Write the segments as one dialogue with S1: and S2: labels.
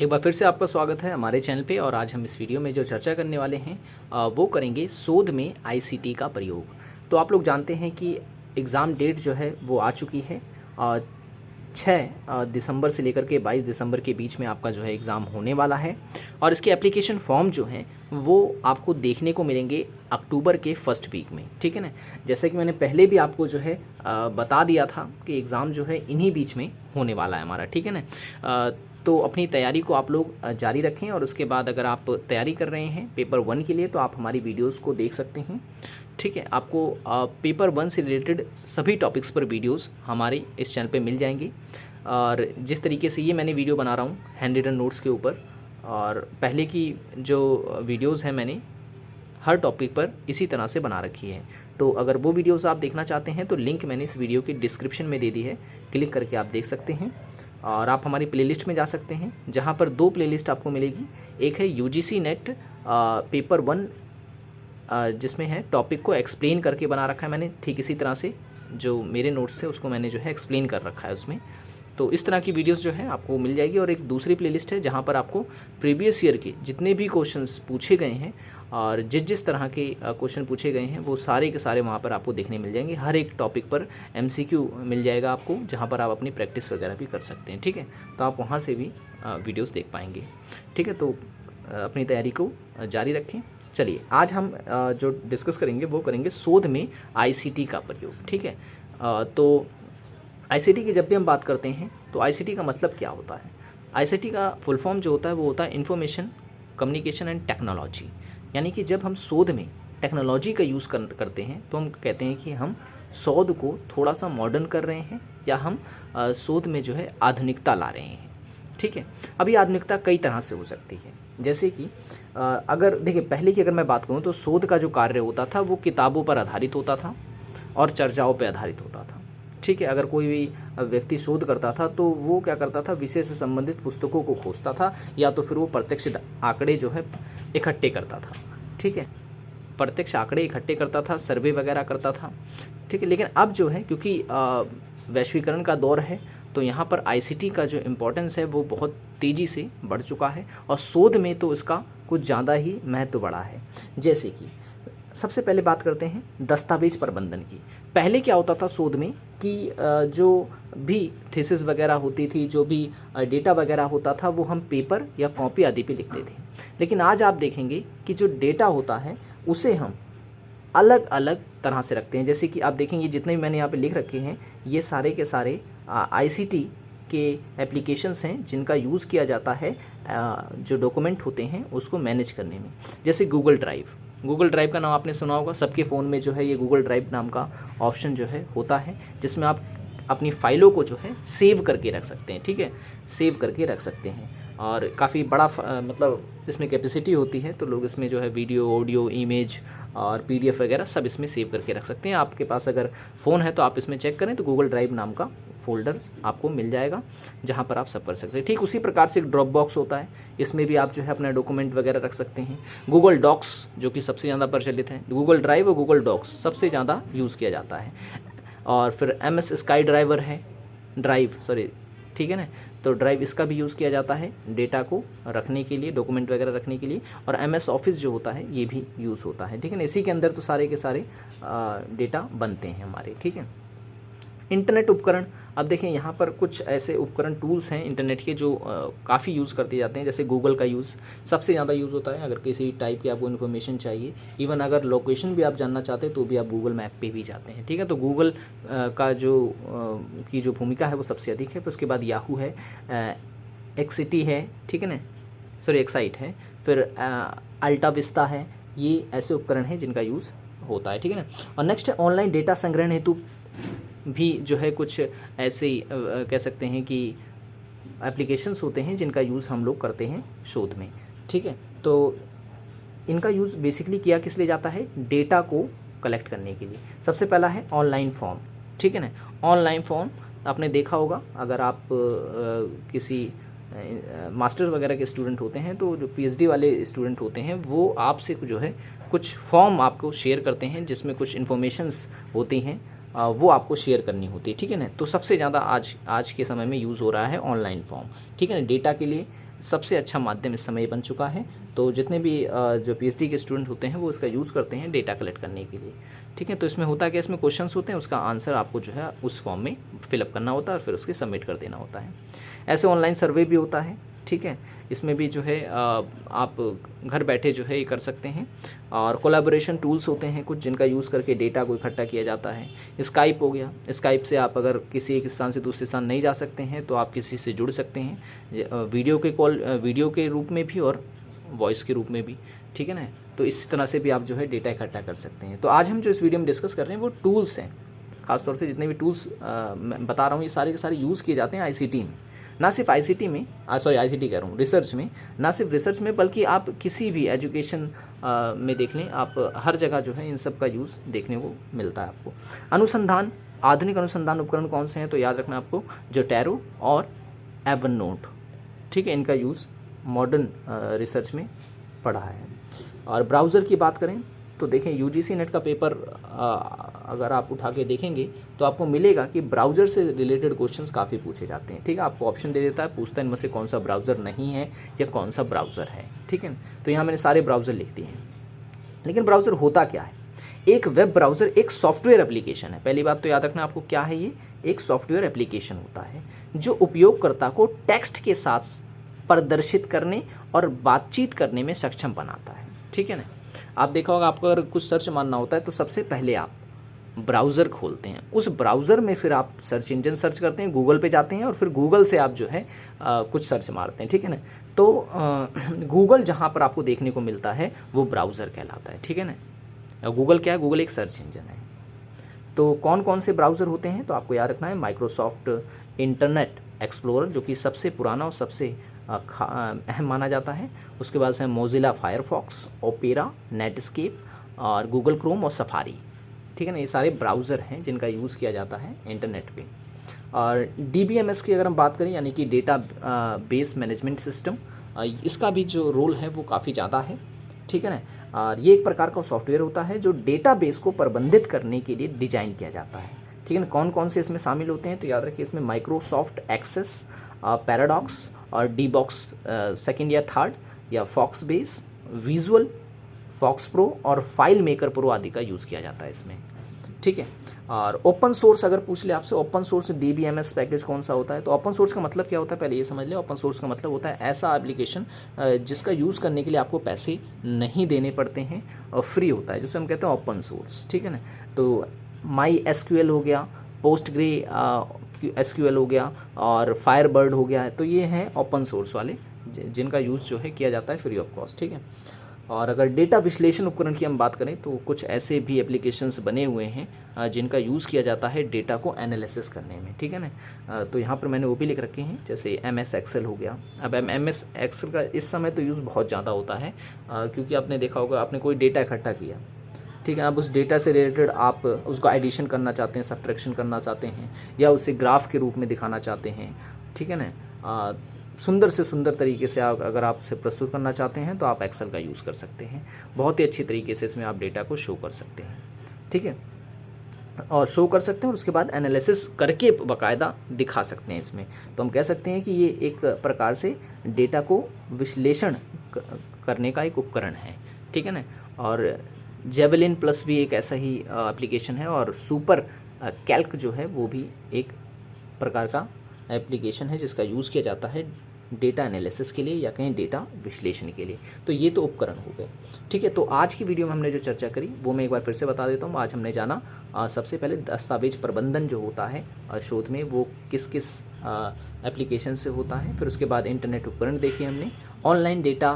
S1: एक बार फिर से आपका स्वागत है हमारे चैनल पे। और आज हम इस वीडियो में जो चर्चा करने वाले हैं वो करेंगे शोध में आईसीटी का प्रयोग। तो आप लोग जानते हैं कि एग्ज़ाम डेट जो है वो आ चुकी है। 6 दिसंबर से लेकर के 22 दिसंबर के बीच में आपका जो है एग्ज़ाम होने वाला है। और इसके एप्लीकेशन फॉर्म जो हैं वो आपको देखने को मिलेंगे अक्टूबर के फर्स्ट वीक में, ठीक है ना। जैसे कि मैंने पहले भी आपको जो है बता दिया था कि एग्ज़ाम जो है इन्हीं बीच में होने वाला है हमारा, ठीक है ना। तो अपनी तैयारी को आप लोग जारी रखें। और उसके बाद अगर आप तैयारी कर रहे हैं पेपर 1 के लिए तो आप हमारी वीडियोस को देख सकते हैं, ठीक है। आपको पेपर 1 से रिलेटेड सभी टॉपिक्स पर वीडियोस हमारे इस चैनल पे मिल जाएंगी। और जिस तरीके से ये मैंने वीडियो बना रहा हूँ हैंड रिटन नोट्स के ऊपर, और पहले की जो वीडियोज़ हैं मैंने हर टॉपिक पर इसी तरह से बना रखी है। तो अगर वो वीडियोज़ आप देखना चाहते हैं तो लिंक मैंने इस वीडियो की डिस्क्रिप्शन में दे दी है, क्लिक करके आप देख सकते हैं। और आप हमारी प्लेलिस्ट में जा सकते हैं जहां पर 2 प्लेलिस्ट आपको मिलेगी। एक है यूजीसी नेट पेपर 1 जिसमें है टॉपिक को एक्सप्लेन करके बना रखा है मैंने, ठीक इसी तरह से जो मेरे नोट्स थे उसको मैंने जो है एक्सप्लेन कर रखा है उसमें। तो इस तरह की वीडियोस जो है आपको मिल जाएगी। और एक दूसरी प्लेलिस्ट है जहां पर आपको प्रीवियस ईयर के जितने भी क्वेश्चंस पूछे गए हैं और जिस तरह के क्वेश्चन पूछे गए हैं वो सारे के सारे वहाँ पर आपको देखने मिल जाएंगे। हर एक टॉपिक पर एमसीक्यू मिल जाएगा आपको, जहाँ पर आप अपनी प्रैक्टिस वगैरह भी कर सकते हैं, ठीक है। तो आप वहाँ से भी वीडियोस देख पाएंगे, ठीक है। तो अपनी तैयारी को जारी रखें। चलिए आज हम जो डिस्कस करेंगे वो करेंगे शोध में आईसीटी का प्रयोग, ठीक है। तो आईसीटी की जब भी हम बात करते हैं तो आईसीटी का मतलब क्या होता है। आईसीटी का फुल फॉर्म जो होता है वो होता है इंफॉर्मेशन कम्युनिकेशन एंड टेक्नोलॉजी। यानी कि जब हम शोध में टेक्नोलॉजी का यूज़ करते हैं तो हम कहते हैं कि हम शोध को थोड़ा सा मॉडर्न कर रहे हैं, या हम शोध में जो है आधुनिकता ला रहे हैं, ठीक है। अभी आधुनिकता कई तरह से हो सकती है। जैसे कि अगर देखिए पहले की अगर मैं बात करूँ तो शोध का जो कार्य होता था वो किताबों पर आधारित होता था और चर्चाओं पर आधारित होता था, ठीक है। अगर कोई भी व्यक्ति शोध करता था तो वो क्या करता था, विषय से संबंधित पुस्तकों को खोजता था, या तो फिर वो प्रत्यक्ष आंकड़े जो है इकट्ठे करता था, ठीक है। प्रत्यक्ष आंकड़े इकट्ठे करता था, सर्वे वगैरह करता था, ठीक है। लेकिन अब जो है क्योंकि वैश्वीकरण का दौर है तो यहाँ पर आईसीटी का जो इम्पोर्टेंस है वो बहुत तेज़ी से बढ़ चुका है और शोध में तो इसका कुछ ज़्यादा ही महत्व बढ़ा है। जैसे कि सबसे पहले बात करते हैं दस्तावेज प्रबंधन की। पहले क्या होता था शोध में कि जो भी थीसिस वगैरह होती थी, जो भी डेटा वगैरह होता था वो हम पेपर या कॉपी आदि पे लिखते थे। लेकिन आज आप देखेंगे कि जो डेटा होता है उसे हम अलग अलग तरह से रखते हैं। जैसे कि आप देखेंगे जितने भी मैंने यहाँ पे लिख रखे हैं ये सारे के सारे आईसीटी के एप्लीकेशंस हैं जिनका यूज़ किया जाता है जो डॉक्यूमेंट होते हैं उसको मैनेज करने में। जैसे गूगल ड्राइव का नाम आपने सुना होगा। सबके फ़ोन में जो है ये गूगल ड्राइव नाम का ऑप्शन जो है होता है, जिसमें आप अपनी फ़ाइलों को जो है सेव करके रख सकते हैं, ठीक है। सेव करके रख सकते हैं और काफ़ी बड़ा मतलब इसमें कैपेसिटी होती है, तो लोग इसमें जो है वीडियो, ऑडियो, इमेज और पीडीएफ वगैरह सब इसमें सेव करके रख सकते हैं। आपके पास अगर फ़ोन है तो आप इसमें चेक करें तो गूगल ड्राइव नाम का फोल्डर्स आपको मिल जाएगा जहाँ पर आप सब कर सकते हैं। ठीक उसी प्रकार से एक ड्रॉप बॉक्स होता है, इसमें भी आप जो है अपना डॉक्यूमेंट वगैरह रख सकते हैं। गूगल डॉक्स जो कि सबसे ज़्यादा प्रचलित है, गूगल ड्राइव और गूगल डॉक्स सबसे ज़्यादा यूज़ किया जाता है। और फिर MS स्काई ड्राइवर है, ठीक है ना। तो ड्राइव इसका भी यूज़ किया जाता है डेटा को रखने के लिए, डॉक्यूमेंट वगैरह रखने के लिए। और MS ऑफिस जो होता है ये भी यूज़ होता है, ठीक है ना। इसी के अंदर तो सारे के सारे डेटा बनते हैं हमारे, ठीक है। इंटरनेट उपकरण, अब देखें यहाँ पर कुछ ऐसे उपकरण टूल्स हैं इंटरनेट के जो काफ़ी यूज़ करते जाते हैं। जैसे गूगल का यूज़ सबसे ज़्यादा यूज़ होता है अगर किसी टाइप की आपको इन्फॉर्मेशन चाहिए। इवन अगर लोकेशन भी आप जानना चाहते हैं तो भी आप गूगल मैप पे भी जाते हैं, ठीक है। तो गूगल का जो भूमिका है वो सबसे अधिक है। फिर उसके बाद याहू है, एक्सिटी है, ठीक है ना, एक्साइट है, फिर अल्टा विस्ता है। ये ऐसे उपकरण हैं जिनका यूज़ होता है, ठीक है ना। और नेक्स्ट है ऑनलाइन डेटा संग्रहण हेतु भी जो है कुछ ऐसे कह सकते हैं कि एप्लीकेशंस होते हैं जिनका यूज़ हम लोग करते हैं शोध में, ठीक है। तो इनका यूज़ बेसिकली किया किस लिए जाता है, डेटा को कलेक्ट करने के लिए। सबसे पहला है ऑनलाइन फॉर्म, ठीक है ना। ऑनलाइन फॉर्म आपने देखा होगा, अगर आप किसी मास्टर वगैरह के स्टूडेंट होते हैं तो जो PhD वाले स्टूडेंट होते हैं वो आपसे जो है कुछ फॉर्म आपको शेयर करते हैं जिसमें कुछ इन्फॉर्मेशंस होती हैं वो आपको शेयर करनी होती है, ठीक है ना। तो सबसे ज़्यादा आज के समय में यूज़ हो रहा है ऑनलाइन फॉर्म, ठीक है ना। डेटा के लिए सबसे अच्छा माध्यम इस समय बन चुका है। तो जितने भी जो पीएचडी के स्टूडेंट होते हैं वो इसका यूज़ करते हैं डेटा कलेक्ट करने के लिए। ठीक है, तो इसमें होता है कि इसमें क्वेश्चंस होते हैं, उसका आंसर आपको जो है उस फॉर्म में फिलअप करना होता है और फिर उसके सबमिट कर देना होता है। ऐसे ऑनलाइन सर्वे भी होता है। ठीक है, इसमें भी जो है आप घर बैठे जो है ये कर सकते हैं। और कोलैबोरेशन टूल्स होते हैं कुछ जिनका यूज़ करके डेटा को इकट्ठा किया जाता है। स्काइप हो गया, स्काइप से आप अगर किसी एक स्थान से दूसरे स्थान नहीं जा सकते हैं तो आप किसी से जुड़ सकते हैं, वीडियो के रूप में भी और वॉइस के रूप में भी। ठीक है ना, तो इस तरह से भी आप जो है डेटा इकट्ठा कर सकते हैं। तो आज हम जो इस वीडियो में डिस्कस कर रहे हैं वो टूल्स हैं। खासतौर से जितने भी टूल्स मैं बता रहा हूँ ये सारे के सारे यूज़ किए जाते हैं आईसीटी में। ना सिर्फ आईसीटी में, आईसीटी कह रहा हूँ, रिसर्च में, ना सिर्फ रिसर्च में बल्कि आप किसी भी एजुकेशन में देख लें, आप हर जगह जो है इन सब का यूज़ देखने को मिलता है आपको। अनुसंधान, आधुनिक अनुसंधान उपकरण कौन से हैं, तो याद रखना आपको जोटेरो और एवरनोट। ठीक है, इनका यूज़ मॉडर्न रिसर्च में पड़ा है। और ब्राउज़र की बात करें तो देखें यूजीसी नेट का पेपर अगर आप उठा के देखेंगे तो आपको मिलेगा कि ब्राउज़र से रिलेटेड क्वेश्चंस काफ़ी पूछे जाते हैं। ठीक है, आपको ऑप्शन दे देता है, पूछता है इनमें से कौन सा ब्राउज़र नहीं है या कौन सा ब्राउज़र है। ठीक है, तो यहाँ मैंने सारे ब्राउज़र लिख दिए हैं। लेकिन ब्राउज़र होता क्या है? एक वेब ब्राउज़र एक सॉफ्टवेयर एप्लीकेशन है। पहली बात तो याद रखना आपको क्या है, ये एक सॉफ्टवेयर एप्लीकेशन होता है जो उपयोगकर्ता को टेक्स्ट के साथ प्रदर्शित करने और बातचीत करने में सक्षम बनाता है। ठीक है ना, आप देखा होगा आपको अगर कुछ सर्च मारना होता है तो सबसे पहले आप ब्राउज़र खोलते हैं, उस ब्राउज़र में फिर आप सर्च इंजन सर्च करते हैं, गूगल पे जाते हैं और फिर गूगल से आप जो है कुछ सर्च मारते हैं। ठीक है ना, तो गूगल जहाँ पर आपको देखने को मिलता है वो ब्राउज़र कहलाता है। ठीक है ना, गूगल क्या है? गूगल एक सर्च इंजन है। तो कौन कौन से ब्राउज़र होते हैं तो आपको याद रखना है, माइक्रोसॉफ्ट इंटरनेट एक्सप्लोरर जो कि सबसे पुराना और सबसे अहम माना जाता है। उसके बाद से मोजिला फायरफॉक्स, ओपेरा, नेटस्केप और गूगल क्रोम और सफारी। ठीक है ना, ये सारे ब्राउज़र हैं जिनका यूज़ किया जाता है इंटरनेट पे। और डीबीएमएस की अगर हम बात करें यानी कि डेटा बेस मैनेजमेंट सिस्टम, इसका भी जो रोल है वो काफ़ी ज़्यादा है। ठीक है ना, और ये एक प्रकार का सॉफ्टवेयर होता है जो डेटाबेस को प्रबंधित करने के लिए डिजाइन किया जाता है। ठीक है ना, कौन कौन से इसमें शामिल होते हैं तो याद रखिए, इसमें माइक्रोसॉफ्ट एक्सेस, पैराडॉक्स और डीबॉक्स सेकंड या थर्ड, या FoxBASE, Visual, FoxPro और फाइल मेकर प्रो आदि का यूज़ किया जाता है इसमें। ठीक है, और ओपन सोर्स अगर पूछ ले आपसे, ओपन सोर्स डीबीएमएस पैकेज कौन सा होता है तो ओपन सोर्स का मतलब क्या होता है पहले ये समझ ले। ओपन सोर्स का मतलब होता है ऐसा एप्लीकेशन जिसका यूज़ करने के लिए आपको पैसे नहीं देने पड़ते हैं और फ्री होता है, जिसे हम कहते हैं ओपन सोर्स। ठीक है ना, तो माई एसक्यूएल हो गया, पोस्टग्रे एसक्यूएल हो गया और फायरबर्ड हो गया है, तो ये हैं ओपन सोर्स वाले जिनका यूज़ जो है किया जाता है फ्री ऑफ कॉस्ट। ठीक है, और अगर डेटा विश्लेषण उपकरण की हम बात करें तो कुछ ऐसे भी एप्लीकेशंस बने हुए हैं जिनका यूज़ किया जाता है डेटा को एनालिसिस करने में। ठीक है ना, तो यहाँ पर मैंने वो भी लिख रखे हैं, जैसे MS एक्सेल हो गया। अब MS एक्सेल का इस समय तो यूज़ बहुत ज़्यादा होता है क्योंकि आपने देखा होगा, आपने कोई डेटा इकट्ठा किया, ठीक है, अब उस डेटा से रिलेटेड आप उसको एडिशन करना चाहते हैं, सब्ट्रैक्शन करना चाहते हैं या उसे ग्राफ के रूप में दिखाना चाहते हैं। ठीक है ना, सुंदर से सुंदर तरीके से अगर आप उसे प्रस्तुत करना चाहते हैं तो आप एक्सेल का यूज़ कर सकते हैं। बहुत ही अच्छी तरीके से इसमें आप डेटा को शो कर सकते हैं। ठीक है, और शो कर सकते हैं और उसके बाद एनालिसिस करके बाकायदा दिखा सकते हैं इसमें। तो हम कह सकते हैं कि ये एक प्रकार से डेटा को विश्लेषण करने का एक उपकरण है। ठीक है ना, और जेवलिन प्लस भी एक ऐसा ही एप्लीकेशन है और सुपर कैल्क जो है वो भी एक प्रकार का एप्लीकेशन है जिसका यूज़ किया जाता है डेटा एनालिसिस के लिए या कहीं डेटा विश्लेषण के लिए। तो ये तो उपकरण हो गए। ठीक है, तो आज की वीडियो में हमने जो चर्चा करी वो मैं एक बार फिर से बता देता हूँ। आज हमने जाना सबसे पहले दस्तावेज प्रबंधन जो होता है शोध में वो किस किस एप्लीकेशन से होता है। फिर उसके बाद इंटरनेट उपकरण देखिए हमने, ऑनलाइन डेटा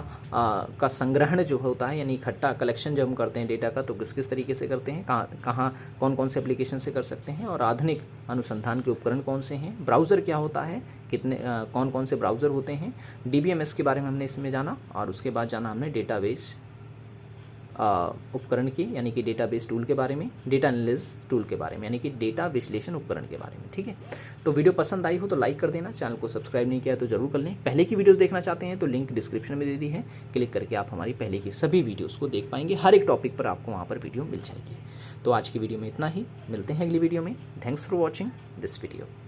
S1: का संग्रहण जो होता है यानी इकट्ठा कलेक्शन जब हम करते हैं डेटा का तो किस किस तरीके से करते हैं, कहाँ कौन कौन से एप्लीकेशन से कर सकते हैं, और आधुनिक अनुसंधान के उपकरण कौन से हैं, ब्राउज़र क्या होता है, कितने कौन कौन से ब्राउज़र होते हैं, डीबीएमएस के बारे में हमने इसमें जाना, और उसके बाद जाना हमने डेटाबेस उपकरण की यानी कि डेटाबेस टूल के बारे में, डेटा एनालिसिस टूल के बारे में यानी कि डेटा विश्लेषण उपकरण के बारे में। ठीक है, तो वीडियो पसंद आई हो तो लाइक कर देना, चैनल को सब्सक्राइब नहीं किया तो जरूर कर लें। पहले की वीडियोस देखना चाहते हैं तो लिंक डिस्क्रिप्शन में दे दी है, क्लिक करके आप हमारी पहले की सभी वीडियोज़ को देख पाएंगे। हर एक टॉपिक पर आपको वहाँ पर वीडियो मिल जाएगी। तो आज की वीडियो में इतना ही, मिलते हैं अगली वीडियो में। Thanks for watching this video.